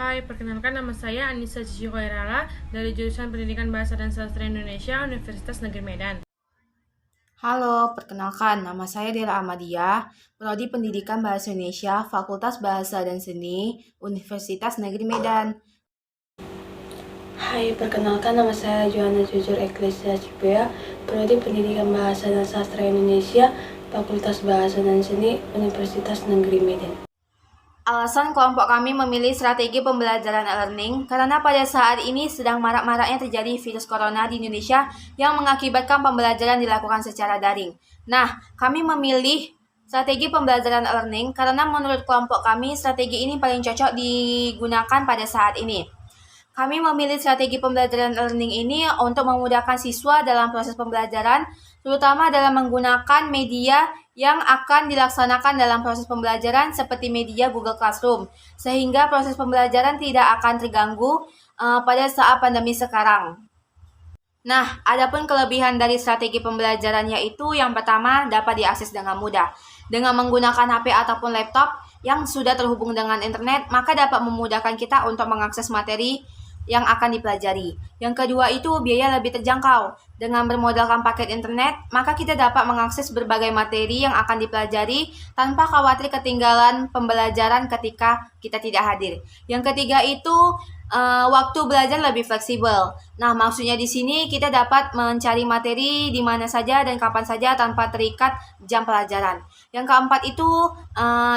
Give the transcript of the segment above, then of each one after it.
Hai, perkenalkan nama saya Anissa Cici Koirala dari jurusan Pendidikan Bahasa dan Sastra Indonesia Universitas Negeri Medan. Halo, perkenalkan nama saya Dela Amadia, Prodi Pendidikan Bahasa Indonesia, Fakultas Bahasa dan Seni, Universitas Negeri Medan. Hai, perkenalkan nama saya Johanna Jujur Eklesia Cipea, Prodi Pendidikan Bahasa dan Sastra Indonesia, Fakultas Bahasa dan Seni, Universitas Negeri Medan. Alasan kelompok kami memilih strategi pembelajaran e-learning karena pada saat ini sedang marak-maraknya terjadi virus corona di Indonesia yang mengakibatkan pembelajaran dilakukan secara daring. Nah, kami memilih strategi pembelajaran e-learning karena menurut kelompok kami strategi ini paling cocok digunakan pada saat ini. Kami memilih strategi pembelajaran e-learning ini untuk memudahkan siswa dalam proses pembelajaran, terutama dalam menggunakan media yang akan dilaksanakan dalam proses pembelajaran seperti media Google Classroom, sehingga proses pembelajaran tidak akan terganggu pada saat pandemi sekarang. Nah, adapun kelebihan dari strategi pembelajaran yaitu yang pertama dapat diakses dengan mudah. Dengan menggunakan HP ataupun laptop yang sudah terhubung dengan internet, maka dapat memudahkan kita untuk mengakses materi yang akan dipelajari. Yang kedua itu biaya lebih terjangkau. Dengan bermodalkan paket internet, maka kita dapat mengakses berbagai materi yang akan dipelajari tanpa khawatir ketinggalan pembelajaran ketika kita tidak hadir. Yang ketiga itu waktu belajar lebih fleksibel. Nah, maksudnya di sini kita dapat mencari materi di mana saja dan kapan saja tanpa terikat jam pelajaran. Yang keempat itu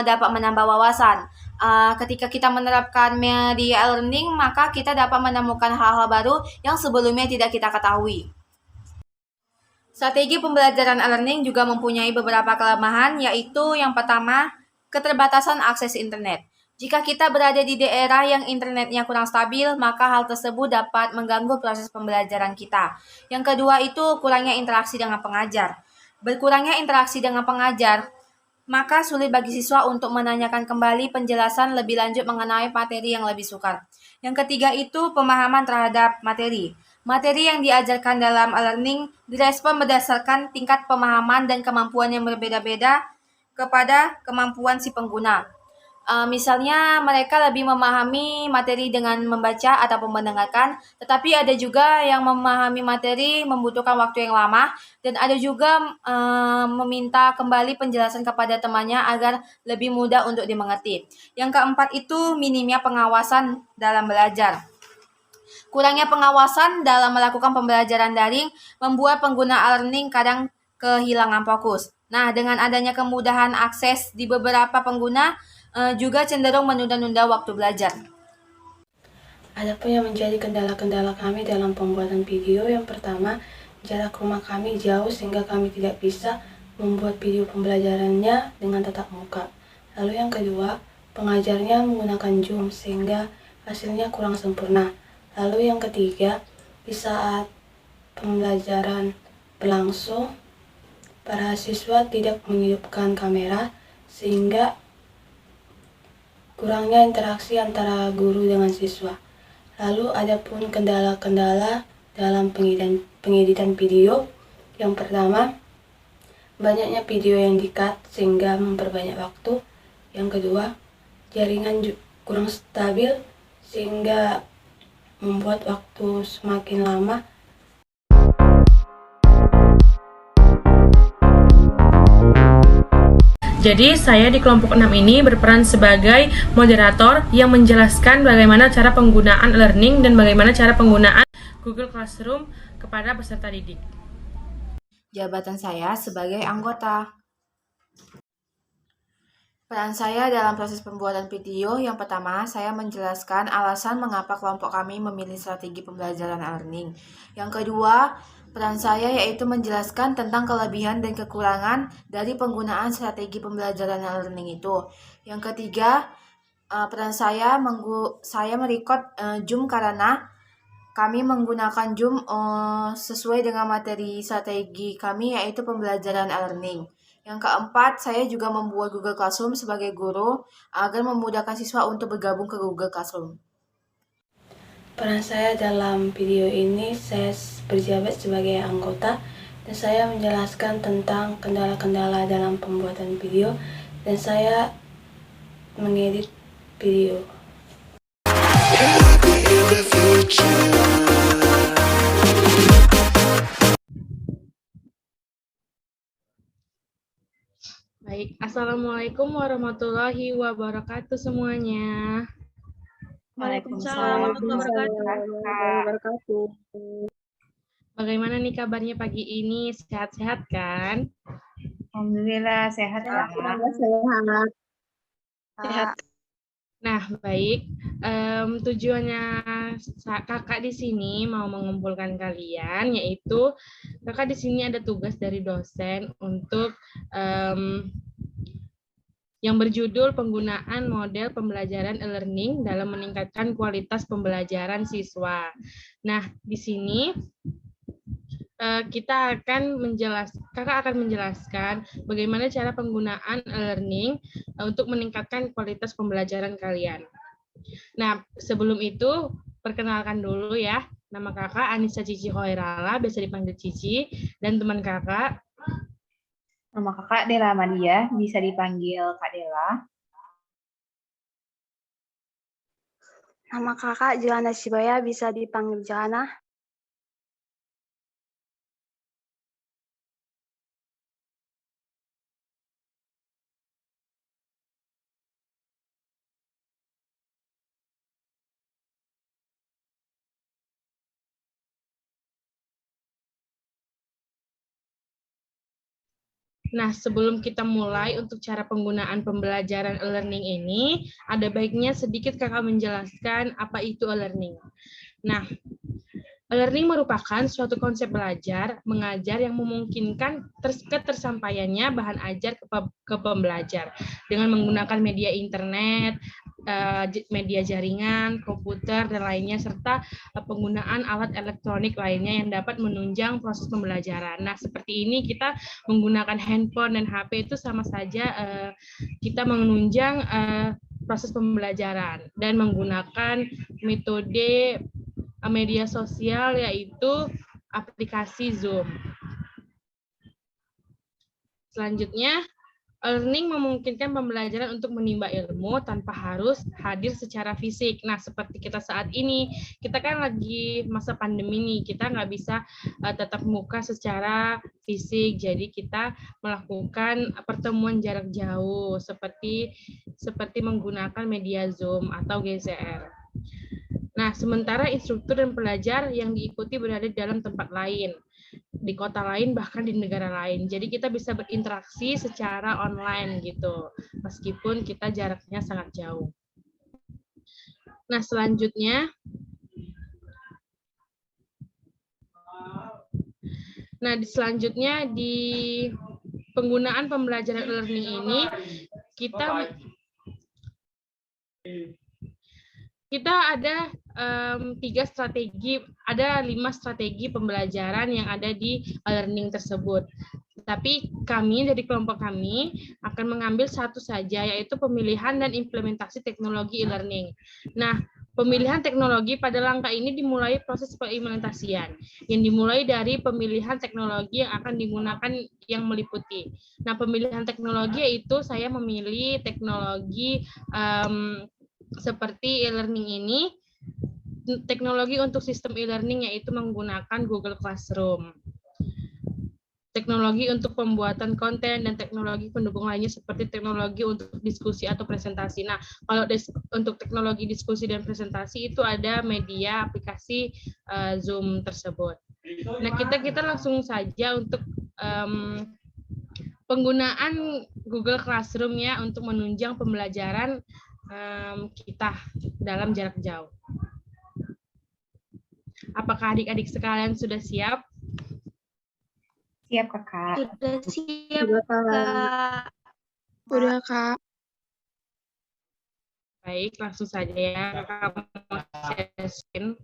dapat menambah wawasan. Ketika kita menerapkan media learning, maka kita dapat menemukan hal-hal baru yang sebelumnya tidak kita ketahui. Strategi pembelajaran e-learning juga mempunyai beberapa kelemahan, yaitu yang pertama, keterbatasan akses internet. Jika kita berada di daerah yang internetnya kurang stabil, maka hal tersebut dapat mengganggu proses pembelajaran kita. Yang kedua itu kurangnya interaksi dengan pengajar. Berkurangnya interaksi dengan pengajar, maka sulit bagi siswa untuk menanyakan kembali penjelasan lebih lanjut mengenai materi yang lebih sukar. Yang ketiga itu pemahaman terhadap materi. Materi yang diajarkan dalam e-learning direspon berdasarkan tingkat pemahaman dan kemampuan yang berbeda-beda kepada kemampuan si pengguna. Misalnya mereka lebih memahami materi dengan membaca ataupun mendengarkan, tetapi ada juga yang memahami materi membutuhkan waktu yang lama, dan ada juga meminta kembali penjelasan kepada temannya agar lebih mudah untuk dimengerti. Yang keempat itu minimnya pengawasan dalam belajar. Kurangnya pengawasan dalam melakukan pembelajaran daring membuat pengguna e-learning kadang kehilangan fokus. Nah, dengan adanya kemudahan akses di beberapa pengguna, juga cenderung menunda-nunda waktu belajar. Adapun yang menjadi kendala-kendala kami dalam pembuatan video, yang pertama, jarak rumah kami jauh sehingga kami tidak bisa membuat video pembelajarannya dengan tatap muka. Lalu yang kedua, pengajarnya menggunakan Zoom sehingga hasilnya kurang sempurna. Lalu yang ketiga, di saat pembelajaran berlangsung, para siswa tidak menghidupkan kamera sehingga kurangnya interaksi antara guru dengan siswa. Lalu adapun kendala-kendala dalam pengeditan video, yang pertama, banyaknya video yang di-cut sehingga memperbanyak waktu. Yang kedua, jaringan kurang stabil sehingga membuat waktu semakin lama. Jadi, saya di kelompok 6 ini berperan sebagai moderator yang menjelaskan bagaimana cara penggunaan e-learning dan bagaimana cara penggunaan Google Classroom kepada peserta didik. Jabatan saya sebagai anggota. Peran saya dalam proses pembuatan video, yang pertama, saya menjelaskan alasan mengapa kelompok kami memilih strategi pembelajaran e-learning. Yang kedua, peran saya yaitu menjelaskan tentang kelebihan dan kekurangan dari penggunaan strategi pembelajaran e-learning itu. Yang ketiga, peran saya merekod Zoom karena kami menggunakan Zoom sesuai dengan materi strategi kami yaitu pembelajaran e-learning. Yang keempat, saya juga membuat Google Classroom sebagai guru agar memudahkan siswa untuk bergabung ke Google Classroom. Peran saya dalam video ini, saya berjabat sebagai anggota dan saya menjelaskan tentang kendala-kendala dalam pembuatan video dan saya mengedit video. the future. Baik, Assalamualaikum warahmatullahi wabarakatuh semuanya. Waalaikumsalam warahmatullahi wabarakatuh. Bagaimana nih kabarnya pagi ini? Sehat-sehat kan? Alhamdulillah sehat Kak. Sehat. Nah, baik. Tujuannya kakak di sini mau mengumpulkan kalian, yaitu kakak di sini ada tugas dari dosen untuk yang berjudul penggunaan model pembelajaran e-learning dalam meningkatkan kualitas pembelajaran siswa. Nah, di sini kakak akan menjelaskan bagaimana cara penggunaan e-learning untuk meningkatkan kualitas pembelajaran kalian. Nah, sebelum itu, perkenalkan dulu ya. Nama kakak Anissa Cici Hoirala, biasa dipanggil Cici, dan teman kakak. Nama kakak Dela Madia, bisa dipanggil Kak Dela. Nama kakak Johana Shibaya, bisa dipanggil Johana. Nah, sebelum kita mulai untuk cara penggunaan pembelajaran e-learning ini, ada baiknya sedikit kakak menjelaskan apa itu e-learning. Nah, e-learning merupakan suatu konsep belajar, mengajar yang memungkinkan ketersampaiannya bahan ajar ke pembelajar dengan menggunakan media internet, media jaringan, komputer, dan lainnya, serta penggunaan alat elektronik lainnya yang dapat menunjang proses pembelajaran. Nah, seperti ini kita menggunakan handphone dan HP itu sama saja kita menunjang proses pembelajaran dan menggunakan metode media sosial yaitu aplikasi Zoom. Selanjutnya, e-learning memungkinkan pembelajaran untuk menimba ilmu tanpa harus hadir secara fisik. Nah, seperti kita saat ini, kita kan lagi masa pandemi nih, kita nggak bisa tatap muka secara fisik, jadi kita melakukan pertemuan jarak jauh seperti menggunakan media Zoom atau GCR. Nah, sementara instruktur dan pelajar yang diikuti berada di dalam tempat lain, di kota lain, bahkan di negara lain. Jadi kita bisa berinteraksi secara online gitu, meskipun kita jaraknya sangat jauh. Nah, selanjutnya, di penggunaan pembelajaran e-learning ini, kita ada 5 strategi pembelajaran yang ada di e-learning tersebut. Tapi kami dari kelompok kami akan mengambil satu saja, yaitu pemilihan dan implementasi teknologi e-learning. Nah, pemilihan teknologi pada langkah ini dimulai proses pengimplementasian, yang dimulai dari pemilihan teknologi yang akan digunakan yang meliputi. Nah, pemilihan teknologi yaitu saya memilih teknologi seperti e-learning ini, teknologi untuk sistem e-learning yaitu menggunakan Google Classroom. Teknologi untuk pembuatan konten dan teknologi pendukung lainnya seperti teknologi untuk diskusi atau presentasi. Nah, kalau untuk teknologi diskusi dan presentasi itu ada media aplikasi Zoom tersebut. Nah, kita langsung saja untuk penggunaan Google Classroom ya untuk menunjang pembelajaran kita dalam jarak jauh. Apakah adik-adik sekalian sudah siap? Siap Kakak. Sudah siap, Kak. Udah, Kak. Baik, langsung saja ya. Kakak mau share screen.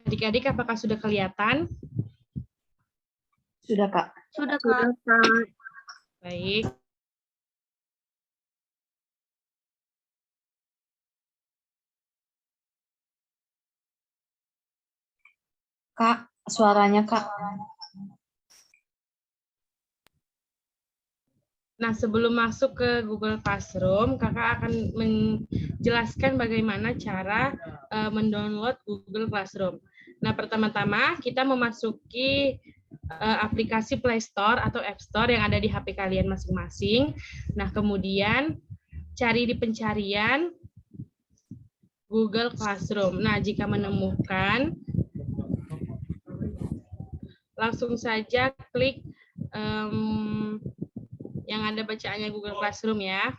Adik-adik, apakah sudah kelihatan? Sudah Kak. Sudah, Kak. Baik. Kak, suaranya Kak. Nah, sebelum masuk ke Google Classroom, kakak akan menjelaskan bagaimana cara mendownload Google Classroom. Nah, pertama-tama kita memasuki aplikasi Play Store atau App Store yang ada di HP kalian masing-masing. Nah, kemudian cari di pencarian Google Classroom. Nah, jika menemukan, langsung saja klik yang ada bacaannya Google Classroom ya.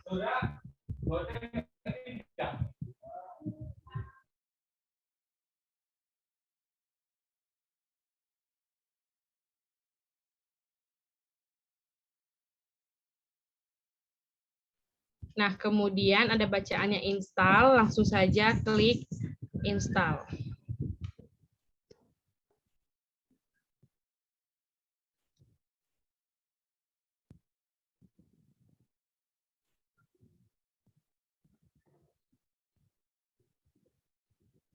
Nah, kemudian ada bacaannya install, langsung saja klik install.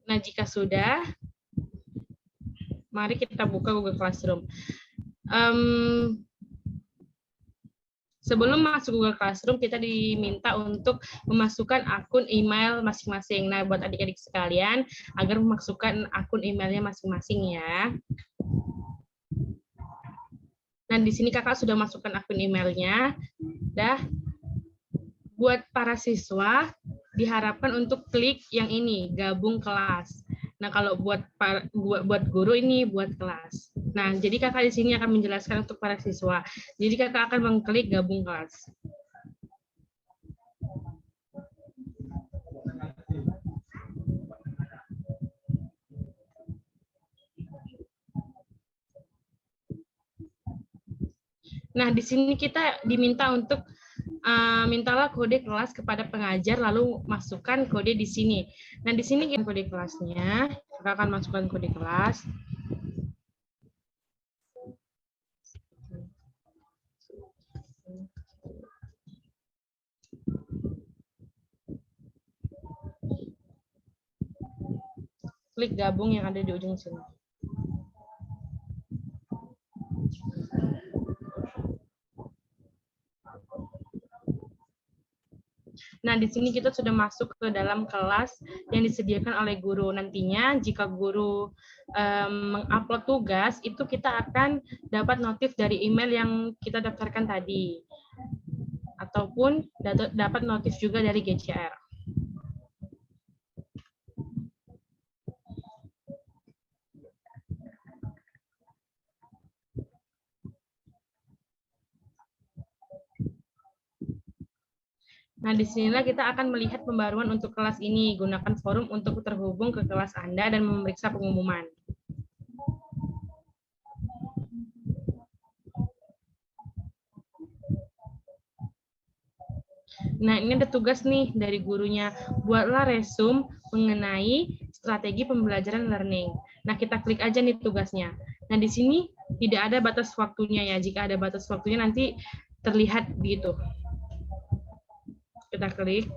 Nah, jika sudah, mari kita buka Google Classroom. Sebelum masuk Google Classroom, kita diminta untuk memasukkan akun email masing-masing. Nah, buat adik-adik sekalian, agar memasukkan akun emailnya masing-masing ya. Nah, di sini kakak sudah masukkan akun emailnya. Buat para siswa, diharapkan untuk klik yang ini, gabung kelas. Nah, kalau buat guru ini buat kelas. Nah, jadi kakak di sini akan menjelaskan untuk para siswa. Jadi kakak akan mengklik gabung kelas. Nah, di sini kita diminta untuk mintalah kode kelas kepada pengajar, lalu masukkan kode di sini. Nah, di sini kode kelasnya, kita akan masukkan kode kelas. Klik gabung yang ada di ujung sini. Nah, di sini kita sudah masuk ke dalam kelas yang disediakan oleh guru. Nantinya jika guru mengupload tugas, itu kita akan dapat notif dari email yang kita daftarkan tadi. Ataupun dapat notif juga dari GCR. Nah, disinilah kita akan melihat pembaruan untuk kelas ini. Gunakan forum untuk terhubung ke kelas Anda dan memeriksa pengumuman. Nah, ini ada tugas nih dari gurunya. Buatlah resume mengenai strategi pembelajaran learning. Nah, kita klik aja nih tugasnya. Nah, di sini tidak ada batas waktunya ya. Jika ada batas waktunya nanti terlihat begitu. Kita klik.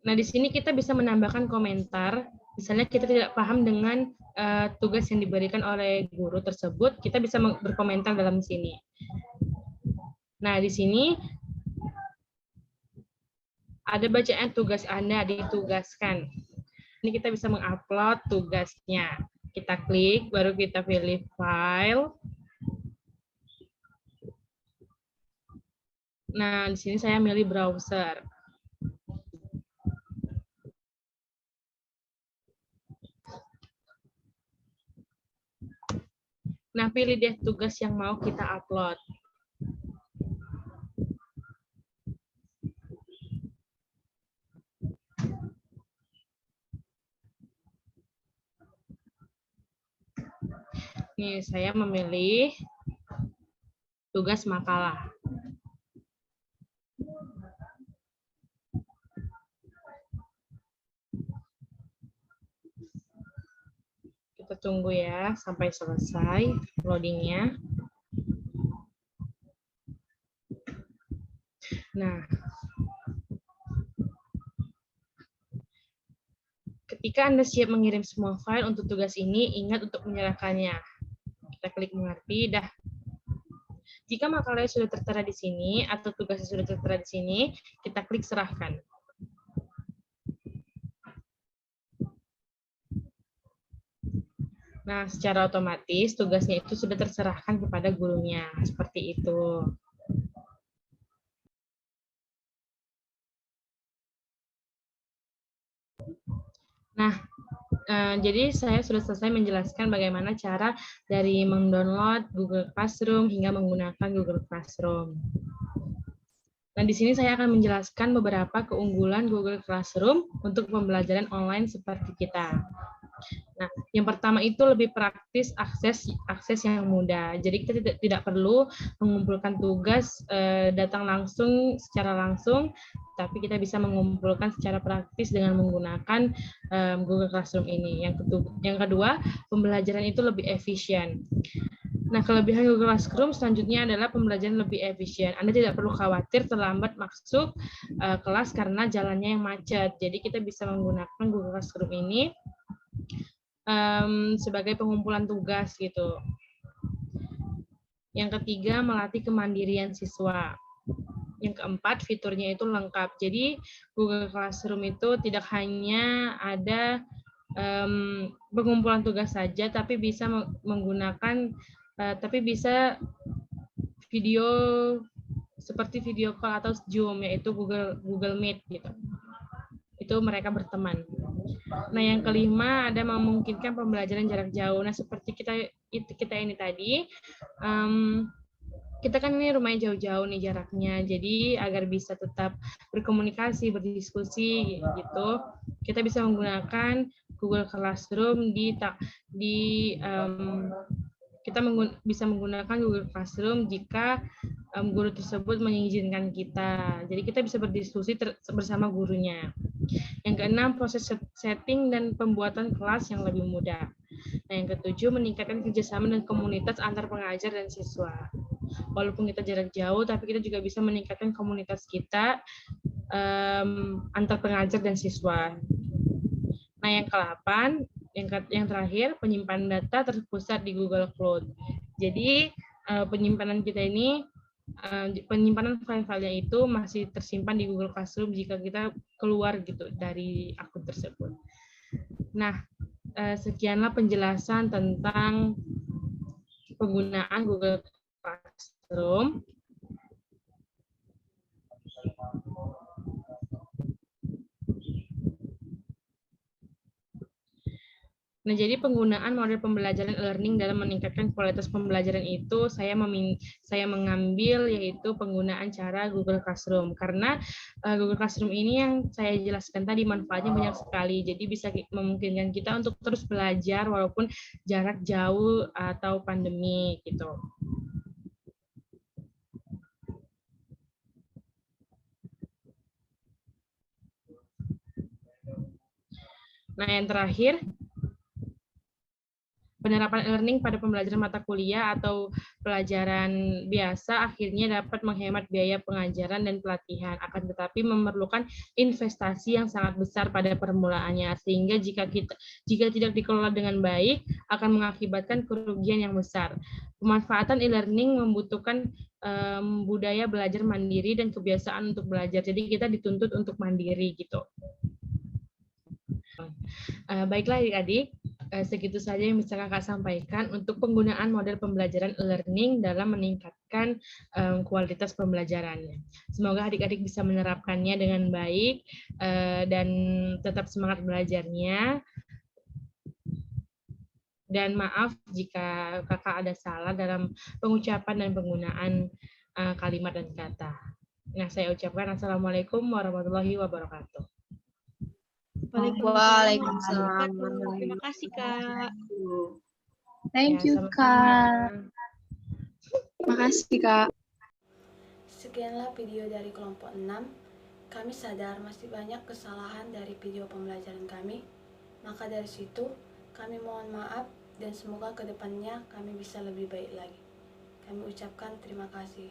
Nah, di sini kita bisa menambahkan komentar. Misalnya kita tidak paham dengan tugas yang diberikan oleh guru tersebut, kita bisa berkomentar dalam sini. Nah, di sini ada bacaan tugas Anda ditugaskan. Ini kita bisa mengupload tugasnya. Kita klik, baru kita pilih file. Nah, di sini saya milih browser. Nah, pilih deh tugas yang mau kita upload. Nih, saya memilih tugas makalah. Kita Kita tunggu ya sampai selesai loadingnya. Nah, ketika Anda siap mengirim semua file untuk tugas ini, ingat untuk menyerahkannya. Kita klik mengerti, dah. Jika makalahnya sudah tertera di sini atau tugasnya sudah tertera di sini, kita klik serahkan. Nah, secara otomatis tugasnya itu sudah terserahkan kepada gurunya, seperti itu. Nah, jadi saya sudah selesai menjelaskan bagaimana cara dari mendownload Google Classroom hingga menggunakan Google Classroom. Nah, di sini saya akan menjelaskan beberapa keunggulan Google Classroom untuk pembelajaran online seperti kita. Nah, yang pertama itu lebih praktis, akses yang mudah. Jadi kita tidak perlu mengumpulkan tugas datang langsung secara langsung, tapi kita bisa mengumpulkan secara praktis dengan menggunakan Google Classroom ini. Yang kedua, pembelajaran itu lebih efisien. Nah, kelebihan Google Classroom selanjutnya adalah pembelajaran lebih efisien. Anda tidak perlu khawatir terlambat masuk kelas karena jalannya yang macet. Jadi kita bisa menggunakan Google Classroom ini sebagai pengumpulan tugas gitu. Yang ketiga, melatih kemandirian siswa. Yang keempat, fiturnya itu lengkap. Jadi Google Classroom itu tidak hanya ada pengumpulan tugas saja, tapi bisa menggunakan, tapi bisa video seperti video call atau Zoom, yaitu Google Meet gitu. Itu mereka berteman. Nah, yang kelima ada memungkinkan pembelajaran jarak jauh. Nah, seperti kita ini tadi, kita kan ini rumahnya jauh-jauh nih jaraknya. Jadi agar bisa tetap berkomunikasi, berdiskusi gitu, kita bisa menggunakan Google Classroom kita bisa menggunakan Google Classroom jika guru tersebut mengizinkan kita. Jadi kita bisa berdiskusi bersama gurunya. Yang keenam, proses setting dan pembuatan kelas yang lebih mudah. Nah, yang ketujuh, meningkatkan kerjasama dan komunitas antar pengajar dan siswa. Walaupun kita jarak jauh, tapi kita juga bisa meningkatkan komunitas kita antar pengajar dan siswa. Nah, yang ke-8, yang terakhir, penyimpanan data terpusat di Google Cloud. Jadi, penyimpanan kita ini, penyimpanan file-filenya itu masih tersimpan di Google Classroom jika kita keluar gitu dari akun tersebut. Nah, sekianlah penjelasan tentang penggunaan Google Classroom. Nah, jadi penggunaan model pembelajaran e-learning dalam meningkatkan kualitas pembelajaran itu saya mengambil yaitu penggunaan cara Google Classroom. Karena Google Classroom ini yang saya jelaskan tadi manfaatnya banyak sekali. Jadi bisa memungkinkan kita untuk terus belajar walaupun jarak jauh atau pandemi gitu. Nah, yang terakhir, penerapan e-learning pada pembelajaran mata kuliah atau pelajaran biasa akhirnya dapat menghemat biaya pengajaran dan pelatihan, akan tetapi memerlukan investasi yang sangat besar pada permulaannya, sehingga jika tidak dikelola dengan baik akan mengakibatkan kerugian yang besar. Pemanfaatan e-learning membutuhkan budaya belajar mandiri dan kebiasaan untuk belajar, jadi kita dituntut untuk mandiri gitu. Baiklah adik-adik, segitu saja yang bisa kakak sampaikan untuk penggunaan model pembelajaran e-learning dalam meningkatkan kualitas pembelajarannya. Semoga adik-adik bisa menerapkannya dengan baik dan tetap semangat belajarnya. Dan maaf jika kakak ada salah dalam pengucapan dan penggunaan kalimat dan kata. Nah, saya ucapkan Assalamualaikum warahmatullahi wabarakatuh. Waalaikumsalam. Terima kasih, Kak. Thank Ya, you, sama-sama. Kak. Makasih, Kak. Sekianlah video dari kelompok 6. Kami sadar masih banyak kesalahan dari video pembelajaran kami. Maka dari situ, kami mohon maaf dan semoga kedepannya kami bisa lebih baik lagi. Kami ucapkan terima kasih.